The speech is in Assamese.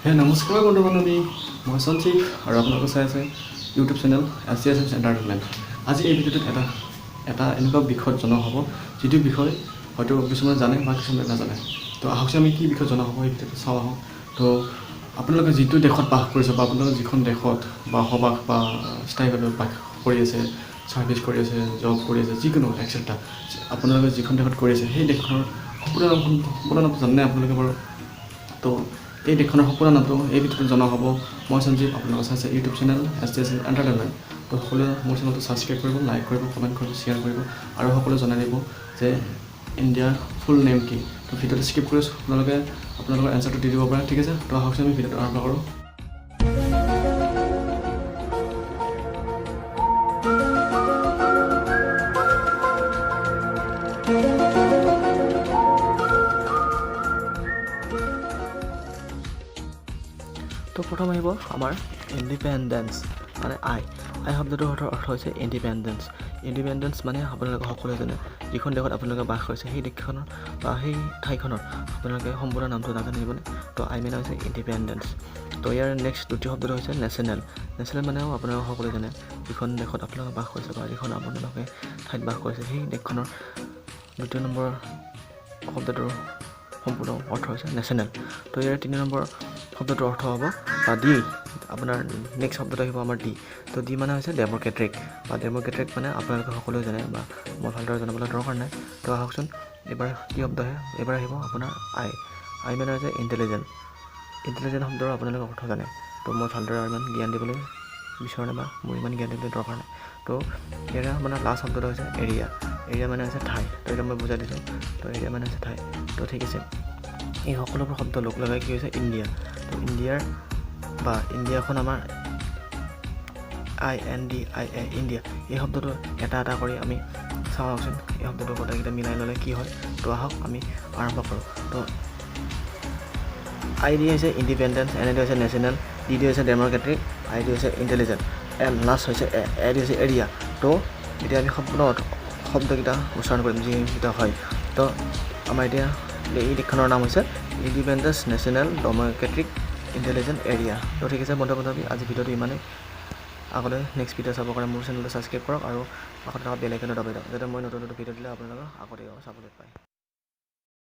হে নমস্কাৰ বন্ধু বান্ধৱী মই সঞ্জীৱ আৰু আপোনালোকে চাই আছে ইউটিউব চেনেল assamese entertainment আজি এই ভিডিঅ'টোত এটা এনেকুৱা বিষয়ত জনা হ'ব যিটো বিষয় হয়তো কিছুমানে জানে বা কিছুমানে নাজানে তো আহকচোন আমি কি বিষয় জনা হ'ব এই ভিডিঅ'টো চাওঁ আহোঁ তো আপোনালোকে যিটো দেশত বাস কৰিছে বা আপোনালোকে যিখন দেশত বসবাস বা স্থায়ীভাৱে বাস কৰি আছে চাৰ্ভিচ কৰি আছে জব কৰি আছে যিকোনো এক্সেট্ৰা আপোনালোকে যিখন দেশত কৰি আছে সেই দেশখনৰ সম্পূৰ্ণ নাম জানে আপোনালোকে বাৰু তো এই দেশখনৰ সম্পূৰ্ণ নামটো এই ভিডিঅ'টোত জনা হ'ব মই সঞ্জীৱ আপোনালোকে চাইছে ইউটিউব চেনেল assamese entertainment তো সকলোৱে মোৰ চেনেলটো ছাবস্ক্ৰাইব কৰিব লাইক কৰিব কমেণ্ট কৰিব শ্বেয়াৰ কৰিব আৰু সকলোৱে জনাই দিব যে ইণ্ডিয়াৰ ফুল নেম কি তো ভিডিঅ'টো স্কিপ কৰি আপোনালোকৰ এনচাৰটো দি দিব পাৰে ঠিক আছে তো আহকচোন আমি ভিডিঅ'টো আৰম্ভ কৰোঁ তো প্ৰথম আহিব আমাৰ ইণ্ডিপেণ্ডেন্স মানে আই শব্দটোৰ অৰ্থ হৈছে ইণ্ডিপেণ্ডেন্স মানে আপোনালোকে সকলোৱে জানে যিখন দেশত আপোনালোকে বাস কৰিছে সেই দেশখনৰ বা সেই ঠাইখনৰ আপোনালোকে সম্পূৰ্ণ নামটো নাজানিবনে তো আই মানে হৈছে ইণ্ডিপেণ্ডেন্স তো ইয়াৰ নেক্সট দ্বিতীয় শব্দটো হৈছে নেশ্যনেল মানেও আপোনালোকে সকলোৱে জানে যিখন দেশত আপোনালোকে বাস কৰিছে বা যিখন আপোনালোকে ঠাইত বাস কৰিছে সেই দেশখনৰ দ্বিতীয় নম্বৰ শব্দটোৰ সম্পূৰ্ণ অৰ্থ হৈছে নেশ্যনেল তো ইয়াৰ 3 নম্বৰ শব্দটোৰ অৰ্থ হ'ব বা ডি আপোনাৰ নেক্সট শব্দটো আহিব আমাৰ ডি তো ডি মানে হৈছে ডেম'ক্ৰেটিক মানে আপোনালোকে সকলোৱে জানে বা মই ভালদৰে জনাবলৈ দৰকাৰ নাই তো আহকচোন এবাৰ কি শব্দ আহে এবাৰ আহিব আপোনাৰ আই মানে হৈছে ইণ্টেলিজেণ্ট শব্দৰ আপোনালোকে অৰ্থ জানে তো মই ভালদৰে ইমান জ্ঞান দিবলৈ বিচৰা নাই বা মোৰ ইমান জ্ঞান দিবলৈ দৰকাৰ নাই তো ইয়াৰ মানে লাষ্ট শব্দটো হৈছে এৰিয়া মানে হৈছে ঠাই তো এতিয়া মই বুজাই দিছোঁ তো এৰিয়া মানে হৈছে ঠাই তো ঠিক আছে এই সকলোবোৰ শব্দ লগ লগাই কি হৈছে ইণ্ডিয়া তো ইণ্ডিয়াখন আমাৰ INDIA ইণ্ডিয়া এই শব্দটো এটা কৰি আমি চাওঁচোন এই শব্দটো গোটেইকেইটা মিলাই ল'লে কি হয় তো আহক আমি আৰম্ভ কৰোঁ তো ID হৈছে ইণ্ডিপেণ্ডেন্স ND হৈছে নেশ্যনেল DD হৈছে ডেম'ক্ৰেটিক ID হৈছে ইণ্টেলিজেণ্ট এণ্ড লাষ্ট হৈছে AD হৈছে এৰিয়া তো এতিয়া আমি সম্পূৰ্ণ শব্দকেইটা উচ্চাৰণ কৰিম যিকেইটা হয় তো আমাৰ এতিয়া এই দেশখনৰ নাম হৈছে independence national Democratic intelligent area তো ঠিক আছে বন্ধু বান্ধৱী আজি ভিডিঅ'টো ইমানেই আগলৈ নেক্সট ভিডিঅ' চাবৰ কাৰণে মোৰ চেনেলটো ছাবস্ক্ৰাইব কৰক আৰু কাষত থকা বেল আইকনটো দবাই দিয়ক যাতে মই নতুন ভিডিঅ' দিলে আপোনালোকক আগতে চাবলৈ পায়